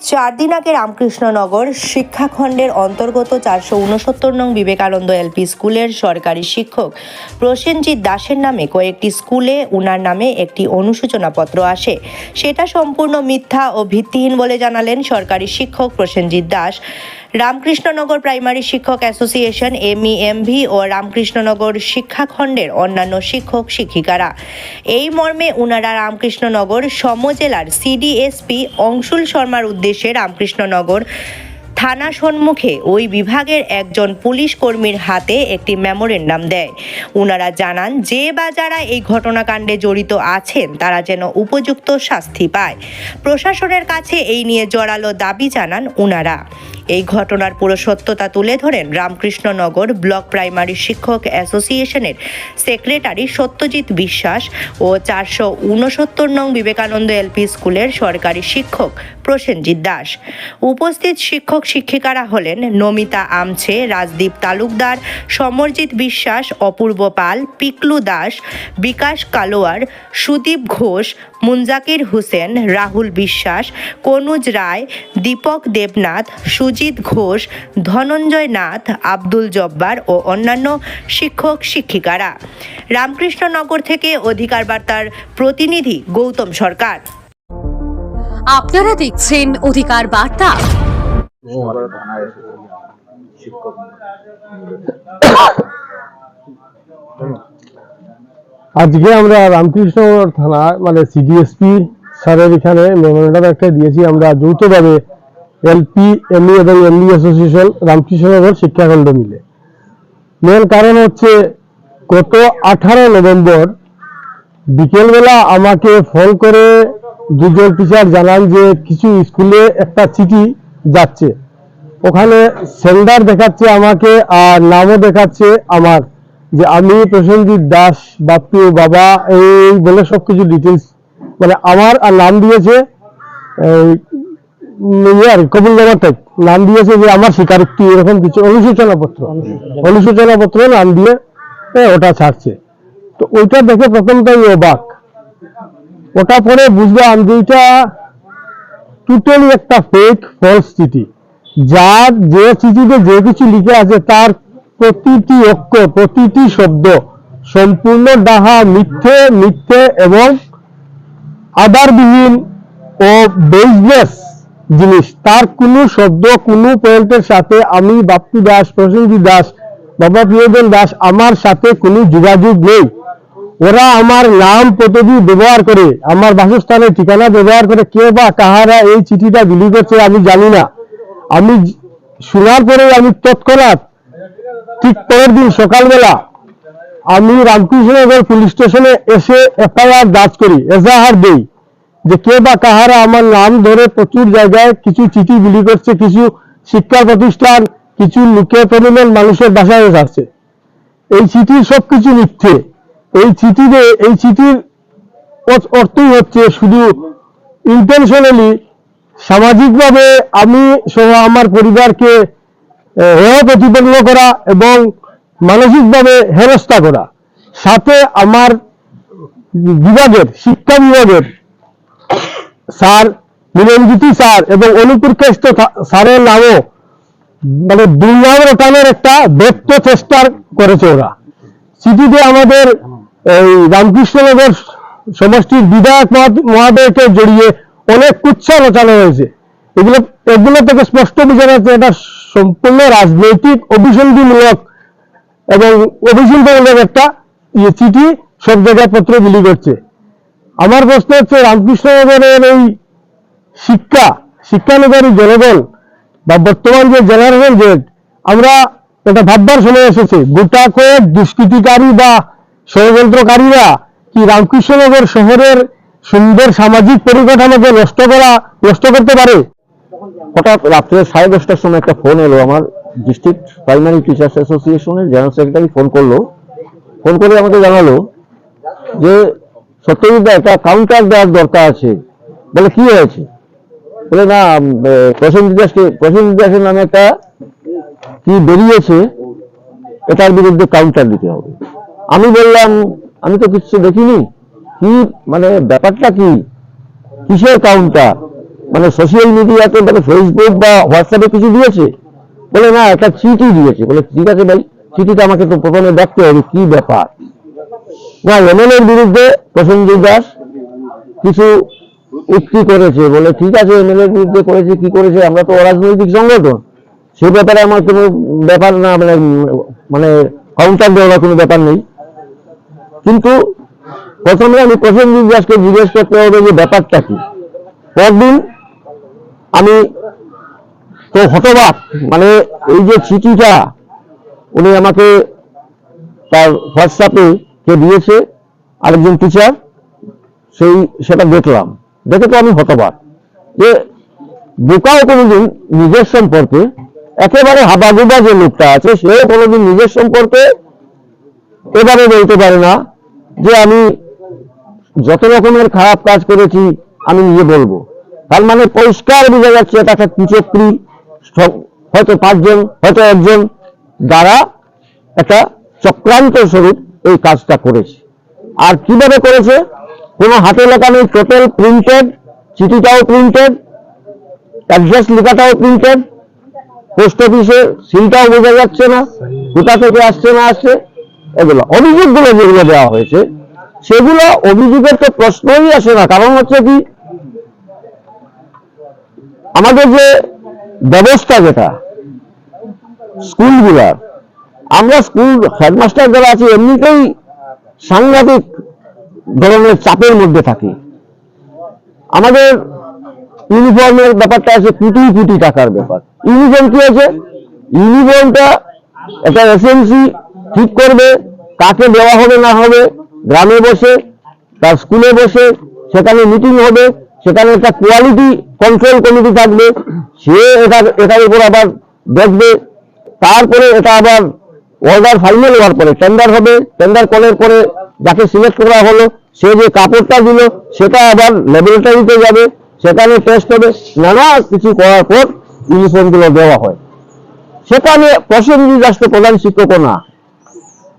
4 দিন আগে রামকৃষ্ণনগর শিক্ষাখণ্ডের অন্তর্গত 469 নং বিবেকানন্দ এলপি স্কুলের সরকারি শিক্ষক প্রসেনজিৎ দাসের নামে কয়েকটি স্কুলে উনার নামে একটি অনুসূচনাপত্র আসে। সেটা সম্পূর্ণ মিথ্যা ও ভিত্তিহীন বলে জানালেন সরকারি শিক্ষক প্রসেনজিৎ দাস। রামকৃষ্ণনগর প্রাইমারি শিক্ষক অ্যাসোসিয়েশন এমইএমভি ও রামকৃষ্ণনগর শিক্ষাখণ্ডের অন্যান্য শিক্ষক শিক্ষিকারা। এই মর্মে উনারা রামকৃষ্ণনগর সমজেলার সিডিএসপি অংশুল শর্মার উদ্দেশ্যে রামকৃষ্ণনগর থানা সম্মুখে ওই বিভাগের একজন পুলিশ কর্মীর হাতে একটি মেমোরেন্ডাম দেয়। উনারা জানান যে বা যারা এই ঘটনাকাণ্ডে জড়িত আছেন তারা যেন উপযুক্ত শাস্তি পায়। প্রশাসনের কাছে এই নিয়ে জোরালো দাবি জানান উনারা। এই ঘটনার পুরো সত্যতা তুলে ধরেন রামকৃষ্ণনগর ব্লক প্রাইমারি শিক্ষক অ্যাসোসিয়েশনের সেক্রেটারি সত্যজিৎ বিশ্বাস ও 469 নং বিবেকানন্দ এলপি স্কুলের সরকারি শিক্ষক প্রসেনজিৎ দাস। উপস্থিত শিক্ষক শিক্ষিকারা হলেন নমিতা আমছে, রাজদীপ তালুকদার, সমরজিৎ বিশ্বাস, অপূর্ব পাল, পিকলু দাস, বিকাশ কালোয়ার, সুদীপ ঘোষ, মুনজাকির হোসেন, রাহুল বিশ্বাস, কনুজ রায়, দীপক দেবনাথ, সুজিত ঘোষ, ধনঞ্জয় নাথ, আব্দুল জব্বার ও অন্যান্য শিক্ষক শিক্ষিকারা। রামকৃষ্ণনগর থেকে অধিকার বার্তার প্রতিনিধি গৌতম সরকার। আপনারা দেখছেন অধিকার বার্তা। আজকে আমরা রামকৃষ্ণনগর থানা সিডিএসপি স্যারের এখানে মেমোরেন্ডাম একটা দিয়েছি। আমরা যৌথভাবে এলপি, এমই এবং এমই অ্যাসোসিয়েশন রামকৃষ্ণনগর শিক্ষাখণ্ড মিলে। মেন কারণ হচ্ছে গত 18 নভেম্বর বিকেলবেলা আমাকে ফোন করে দুজন টিচার জানান যে কিছু স্কুলে একটা চিঠি যাচ্ছে, ওখানে সেন্ডার দেখাচ্ছে আমাকে আর নামও দেখাচ্ছে আমার, যে আমি প্রসেনজিৎ দাস বাপ্পু বাবা এই বলে সবকিছু ডিটেলস আমার আর নাম দিয়েছে কবুলনামা টাইপ নাম দিয়েছে যে আমার স্বীকারোক্তি এরকম কিছু অনুসূচনাপত্র নাম দিয়ে ওটা ছাড়ছে। তো ওইটা দেখে প্রথমটাই অবাক, ওটা পরে বুঝলাম যে এটা টোটালি একটা ফেক ফলস চিঠি। যার যে চিঠিতে যে কিছু লিখে আছে তার প্রতিটি অক্ষর প্রতিটি শব্দ সম্পূর্ণ ডাহা, মিথ্যে মিথ্যে এবং আধারবিহীন ও বেসলেস জিনিস। তার কোনো শব্দ কোনো পয়েন্টের সাথে আমি বাপ্পু দাস, প্রসেনজিৎ দাস, বাবা প্রিয়জন দাস আমার সাথে কোনো যোগাযোগ নেই। ওরা আমার নাম পদবি ব্যবহার করে, আমার বাসস্থানের ঠিকানা ব্যবহার করে কে বা কাহারা এই চিঠিটা বিলি করছে আমি জানি না। আমি শোনার পরে আমি তৎক্ষণাৎ ঠিক পরের দিন সকালবেলা আমি রামকৃষ্ণনগর পুলিশ স্টেশনে এসে এফআইআর দার্জ করি, এজাহার দেই যে কে বা কাহারা আমার নাম ধরে প্রচুর জায়গায় কিছু চিঠি বিলি করছে, কিছু শিক্ষা প্রতিষ্ঠান, কিছু লোকে প্রমিনেন্ট মানুষের বাসায় যাচ্ছে। এই চিঠির সবকিছু মিথ্যে। এই চিঠির অর্থই হচ্ছে শুধু ইন্টেনশনালি সামাজিকভাবে আমি সহ আমার পরিবারকে হেয় প্রতিপন্ন করা এবং মানসিকভাবে হেনস্থা করা। সাথে আমার বিভাগের শিক্ষা বিভাগের স্যার মিলনজ্যোতি স্যার এবং অনুপ্রকাশিত স্যারের নামও দুর্নাম রটানোর একটা ব্যর্থ চেষ্টা করেছে ওরা। চিঠিতে আমাদের এই রামকৃষ্ণনগর সমষ্টির বিধায়ক মহাদয়কে জড়িয়ে অনেক কুৎসা রচানো হয়েছে। এগুলো থেকে স্পষ্ট বোঝা যাচ্ছে এটা সম্পূর্ণ রাজনৈতিক অভিসন্ধিমূলক এবং অভিসন্ধিমূলক একটা চিঠি সব জায়গায় পত্র বিলি করছে। আমার প্রশ্ন হচ্ছে রামকৃষ্ণনগরের এই শিক্ষানুগারী জনগণ বা বর্তমান যে জেনারেশন আমরা এটা ভাববার সময় এসেছে, গোটা কয়েক দুষ্কৃতিকারী বা ষড়যন্ত্রকারীরা কি রামকৃষ্ণনগর শহরের সুন্দর সামাজিক পরিকাঠামোকে নষ্ট করতে পারে? হঠাৎ রাত্রে 10:30টার সময় একটা ফোন এলো আমার ডিস্ট্রিক্ট প্রাইমারি টিচার্স অ্যাসোসিয়েশনের জেনারেল সেক্রেটারি ফোন করে আমাকে জানালো যে সত্যজিৎ দা একটা কাউন্টার দেওয়ার দরকার আছে। বলে কি হয়েছে? বলে না প্রসেনজিৎ দাসের নামে একটা কি বেরিয়েছে, এটার বিরুদ্ধে কাউন্টার দিতে হবে। আমি বললাম আমি তো কিছু দেখিনি, কি ব্যাপারটা কি, কিসের কাউন্টার? মানে সোশ্যাল মিডিয়াতে মানে ফেসবুক বা হোয়াটসঅ্যাপে কিছু দিয়েছে? বলে না, একটা চিঠি দিয়েছে। বলে ঠিক আছে ভাই, চিঠিটা আমাকে তো প্রথমে দেখতে হবে কি ব্যাপার। না, এমএলএ এর বিরুদ্ধে প্রসেনজিৎ দাস কিছু উক্তি করেছে। বলে ঠিক আছে, এমএলএ এর বিরুদ্ধে করেছে, কি করেছে, আমরা তো অরাজনৈতিক সংগঠন, সে ব্যাপারে আমার কোনো ব্যাপার না, মানে মানে কাউন্টার দেওয়ার কোনো ব্যাপার নেই। কিন্তু প্রথমে আমি প্রসেনজিৎ দাসকে জিজ্ঞেস করতে হবে যে ব্যাপারটা কি। পরদিন আমি তো হতবাক, মানে এই যে চিঠিটা উনি আমাকে তার হোয়াটসঅ্যাপে কে দিয়েছে, আরেকজন টিচার, সেটা দেখলাম, দেখে তো আমি হতবাক যে বোকাও কোনোদিন নিজের সম্পর্কে, একেবারে হাবাগুবা যে লোকটা আছে সেও কোনোদিন নিজের সম্পর্কে এবারে বলতে পারে না যে আমি যত রকমের খারাপ কাজ করেছি আমি নিজে বলবো। তার মানে পরিষ্কার বোঝা যাচ্ছে এটা একটা কুচক্রী, হয়তো 5 জন, হয়তো 1 জন দ্বারা একটা চক্রান্ত স্বরূপ এই কাজটা করেছে। আর কিভাবে করেছে? কোনো হাতে লেখা নেই, টোটাল প্রিন্টেড, চিঠিটাও প্রিন্টেড, অ্যাড্রেস লেখাটাও প্রিন্টেড, পোস্ট অফিসের সিলটাও বোঝা যাচ্ছে না কোথা থেকে আসছে না আসছে। এগুলো অভিযোগগুলো যেগুলো দেওয়া হয়েছে, সেগুলো অভিযোগের তো প্রশ্নই আসে না। কারণ হচ্ছে কি, আমাদের যে ব্যবস্থা যেটা স্কুলগুলার, আমরা স্কুল হেডমাস্টার যারা আছি এমনিতেই সাংঘাতিক ধরনের চাপের মধ্যে থাকি। আমাদের ইউনিফর্মের ব্যাপারটা আছে কোটি কোটি টাকার ব্যাপার। ইউনিফর্ম কি আছে? ইউনিফর্মটা একটা এসএমসি ঠিক করবে কাকে দেওয়া হবে না হবে, গ্রামে বসে তার স্কুলে বসে সেখানে মিটিং হবে, সেখানে একটা কোয়ালিটি কন্ট্রোল কমিটি থাকবে, সে এটার উপর আবার দেখবে। তারপরে এটা আবার অর্ডার ফাইনাল হওয়ার পরে টেন্ডার হবে, টেন্ডার করার পরে যাকে সিলেক্ট করা হলো সে যে কাপড়টা দিল সেটা আবার ল্যাবরেটরিতে যাবে, সেখানে টেস্ট হবে, নানা কিছু করার পর ইউনিফর্মগুলো দেওয়া হয়। সেখানে প্রসেনজিৎ দাস তো প্রধান শিক্ষক না,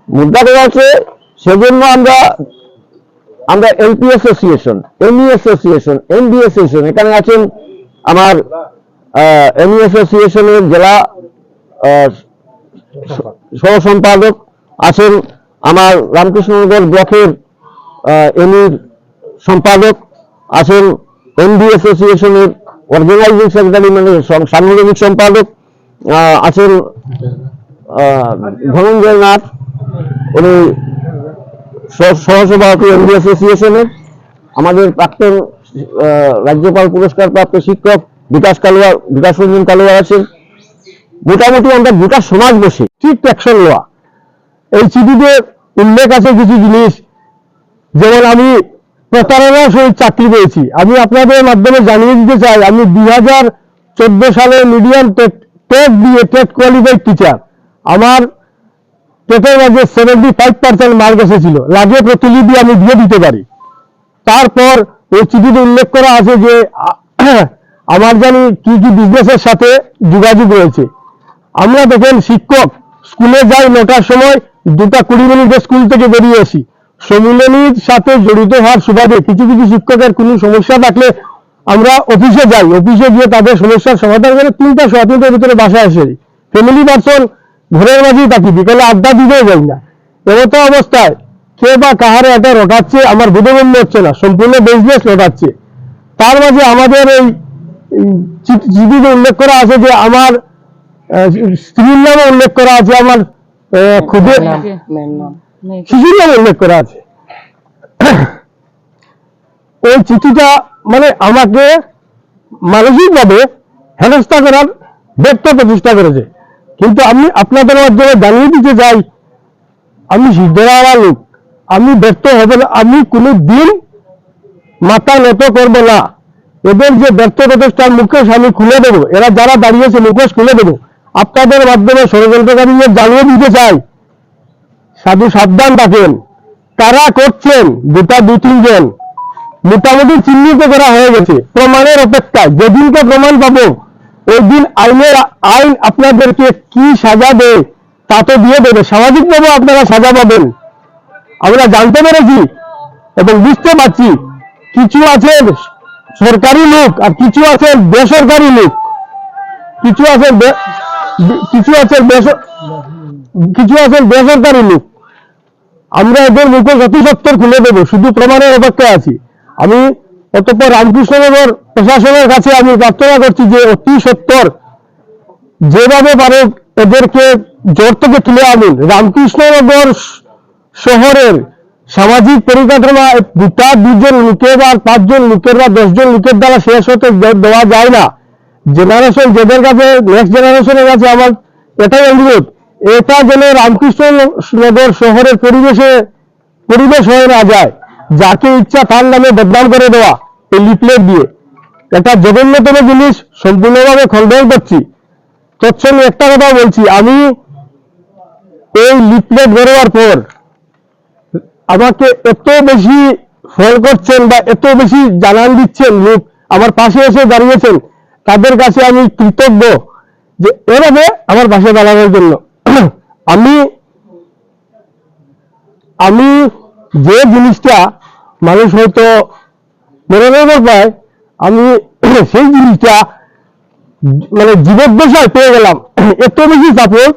মুদ্রা দেওয়া আছে। সেজন্য আমরা LP association, ME association, MB association, এখানে আছেন আমার এমই অ্যাসোসিয়েশনের জেলা সহ সম্পাদক, আছেন আমার রামকৃষ্ণনগর ব্লকের এমইর সম্পাদক, আছেন এমবি অ্যাসোসিয়েশনের অর্গানাইজিং সেক্রেটারি মানে সাংগঠনিক সম্পাদক, আছেন ধনঞ্জয় নাথ, উনি সহসভাপতি এমবি অ্যাসোসিয়েশনের, আমাদের প্রাক্তন রাজ্যপাল পুরস্কার প্রাপ্ত শিক্ষক বিকাশ রঞ্জন কালোয়ার আছেন। মোটামুটি আমরা গোটা সমাজ বসে ঠিক অ্যাকশন নেওয়া। এই চিঠিতে উল্লেখ আছে কিছু জিনিস, যেমন আমি প্রতারণার সহিত চাকরি পেয়েছি। আমি আপনাদের মাধ্যমে জানিয়ে দিতে চাই, আমি 2014 সালে মিডিয়াম টেট দিয়ে টেট কোয়ালিফাইড টিচার। আমার টেটের মাঝে 75% মার্ক এসেছিল, লাগে প্রতিলিপি আমি দিয়ে দিতে পারি। তারপর ওই চিঠিতে উল্লেখ করা আছে যে আমার জানি কি কি বিজনেসের সাথে যোগাযোগ রয়েছে। আমরা দেখেন শিক্ষক স্কুলে যাই 9টার সময়, 2:20 মিনিটে স্কুল থেকে বেরিয়ে আসি। সম্মিলনীর সাথে জড়িত হওয়ার সুবাদে কিছু কিছু শিক্ষকের কোনো সমস্যা থাকলে আমরা অফিসে যাই, অফিসে গিয়ে তাদের সমস্যার সমাধান করে 3টা 3:15 ভিতরে বাসায় আসে। ফ্যামিলি পার্সন ঘরের মাঝেই থাকি, বিকেলে আড্ডা দিতেও যাই না। এমতো অবস্থায় কে বা কাহারে এটা রটাচ্ছে আমার বোধগম্য হচ্ছে না, সম্পূর্ণ বিজনেস রটাচ্ছে। তার মাঝে আমাদের এই চিঠিতে উল্লেখ করা আছে যে আমার স্ত্রীর নামে উল্লেখ করা আছে, আমার খুদের শিশুর নামে উল্লেখ করা আছে। ওই চিঠিটা মানে আমাকে মানসিকভাবে হেনস্থা করার ব্যর্থ প্রচেষ্টা করেছে। কিন্তু আমি আপনাদের মাধ্যমে জানিয়ে দিতে চাই, আমি সিদ্ধরাওয়ালা লোক, আমি ব্যর্থ হব না, আমি কোনো দিন মাথা নত করবো না। এদের যে ব্যর্থ প্রচেষ্টার মুখোশ আমি খুলে দেবো, এরা যারা দাঁড়িয়েছে মুখোশ খুলে দেবো। আপনাদের মাধ্যমে ষড়যন্ত্রকারীদের জানিয়ে দিতে চাই, সাধু সাবধান থাকেন। কারা করছেন গোটা 2-3 জন মোটামুটি চিহ্নিত করা হয়ে গেছে, প্রমাণের অপেক্ষায়। যেদিনকে প্রমাণ পাবো ওই দিন আইন আপনাদেরকে কি সাজা দেয় তা তো দিয়ে দেবে, সামাজিকভাবে আপনারা সাজা পাবেন। আমরা জানতে পেরেছি এবং বুঝতে পারছি কিছু আছে সরকারি লোক আর কিছু আছে বেসরকারি লোক, কিছু আছে বেসরকারি লোক। আমরা এদের মুখে যত সত্তর খুলে দেবো, শুধু প্রমাণের অপেক্ষায় আছি। আমি অতঃপর রামকৃষ্ণনগর প্রশাসনের কাছে আমি প্রার্থনা করছি যে অতি সত্তর যেভাবে পারে এদেরকে জোর থেকে তুলে আনুন। রামকৃষ্ণনগর শহরের সামাজিক পরিকাঠামো গোটা 2 জন লোকের বা 5 জন লোকের বা 10 জন লোকের দ্বারা শেষ হতে দেওয়া যায় না। জেনারেশন যাদের কাছে, নেক্সট জেনারেশনের কাছে আমার এটাই অনুরোধ, এটা যেন রামকৃষ্ণনগর শহরের পরিবেশ হয়ে না যায়, যাকে ইচ্ছা তার নামে বদনাম করে দেওয়া এই লিফলেট দিয়ে। একটা জঘন্যতম জিনিস, সম্পূর্ণভাবে খণ্ডন করছি। তৎসঙ্গে একটা কথা বলছি, আমি এই লিফলেট বেরোয়ার পর আমাকে এত বেশি ফল করছেন বা এত বেশি জানান দিচ্ছেন লোক, আমার পাশে এসে দাঁড়িয়েছেন, তাদের কাছে আমি কৃতজ্ঞ যে এভাবে আমার পাশে দাঁড়ানোর জন্য। আমি যে জিনিসটা মানুষ হয়তো মেনে নেবার পায়, আমি সেই জিনিসটা মানে জীবদ্দশায় পেয়ে গেলাম। এত বেশি সাপোর্ট,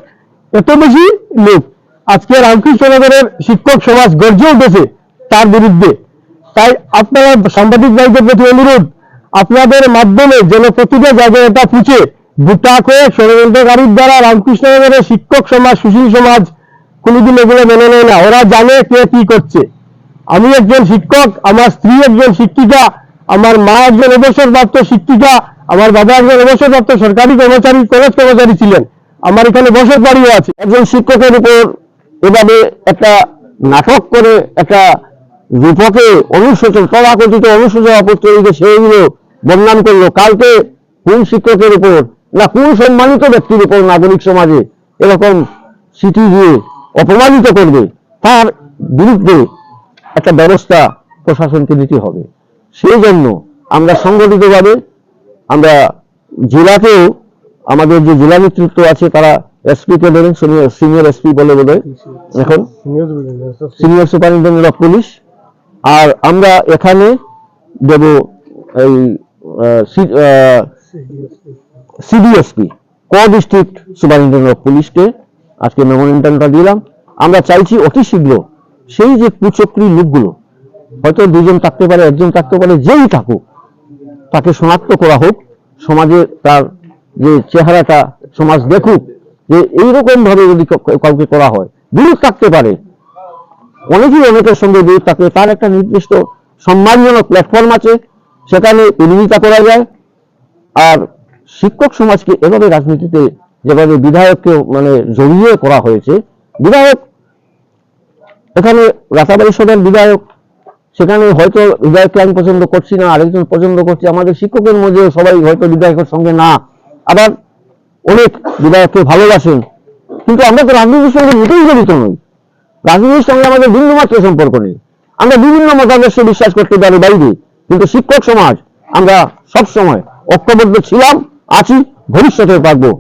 এত বেশি লোক। আজকে রামকৃষ্ণনগরের শিক্ষক সমাজ গর্জে উঠেছে তার বিরুদ্ধে। তাই আপনারা সাংবাদিক ভাইদের প্রতি অনুরোধ, আপনাদের মাধ্যমে যেন প্রতিটা জায়গায় এটা পুঁছে গোটা কয়েক ষড়যন্ত্রকারীর দ্বারা রামকৃষ্ণনগরের শিক্ষক সমাজ, সুশীল সমাজ কোনোদিন এগুলো মেনে নেয় না। ওরা জানে কে কি করছে। আমি একজন শিক্ষক, আমার স্ত্রী একজন শিক্ষিকা, আমার মা একজন অবসরপ্রাপ্ত শিক্ষিকা, আমার বাবা একজন অবসরপ্রাপ্ত সরকারি কর্মচারী, কলেজ কর্মচারী ছিলেন। আমার এখানে বসত বাড়িও আছে। একজন শিক্ষকের উপর এভাবে একটা নাটক করে একটা রূপকে তথাকথিত অনুশোচনা পত্রিকা সেইগুলো বদনাম করলো। কালকে কোন শিক্ষকের উপর না কোন সম্মানিত ব্যক্তির উপর নাগরিক সমাজে এরকম সিটি দিয়ে অপমানিত করবে, তার বিরুদ্ধে একটা ব্যবস্থা প্রশাসনকে নিতে হবে। সেই জন্য আমরা সংগঠিতভাবে আমরা জেলাতেও আমাদের যে জেলা নেতৃত্ব আছে তারা এসপি কে ধরেন, সিনিয়র এসপি বলে বোধহয় এখন, সিনিয়র সুপারিনটেন্ডেন্ট অফ পুলিশ, আর আমরা এখানে দেব এই সিডিএসপি, ডিস্ট্রিক্ট সুপারিনটেন্ডেন্ট অফ পুলিশকে আজকে মেমোরেন্ডামটা দিলাম। আমরা চাইছি অতি শীঘ্র সেই যে কুচক্রী লোকগুলো, হয়তো 2 জন থাকতে পারে, 1 জন থাকতে পারে, যেই থাকুক তাকে শনাক্ত করা হোক। সমাজে তার যে চেহারাটা সমাজ দেখুক যে এইরকম ভাবে যদি কাউকে করা হয়। বিরোধ থাকতে পারে, অনেকের সঙ্গে বিরোধ থাকলে তার একটা নির্দিষ্ট সম্মানজনক প্ল্যাটফর্ম আছে, সেখানে বিরোধিতা করা যায়। আর শিক্ষক সমাজকে এভাবে রাজনীতিতে যেভাবে বিধায়ককে মানে জড়িয়ে করা হয়েছে, বিধায়ক এখানে রাতাবাড়ি সভার বিধায়ক, সেখানে হয়তো বিধায়ককে আমি পছন্দ করছি না, আরেকজন পছন্দ করছি। আমাদের শিক্ষকের মধ্যে সবাই হয়তো বিধায়কের সঙ্গে না, আবার অনেক বিধায়ককে ভালোবাসেন, কিন্তু আমরা তো রাজনীতির সঙ্গে মোটেই জড়িত নই। রাজনীতির সঙ্গে আমাদের বিন্দুমাত্র সম্পর্ক নেই। আমরা বিভিন্ন মতাদর্শে বিশ্বাস করতে পারি বাইরে, কিন্তু শিক্ষক সমাজ আমরা সবসময় ঐক্যবদ্ধ ছিলাম, আছি, ভবিষ্যতে পারবো।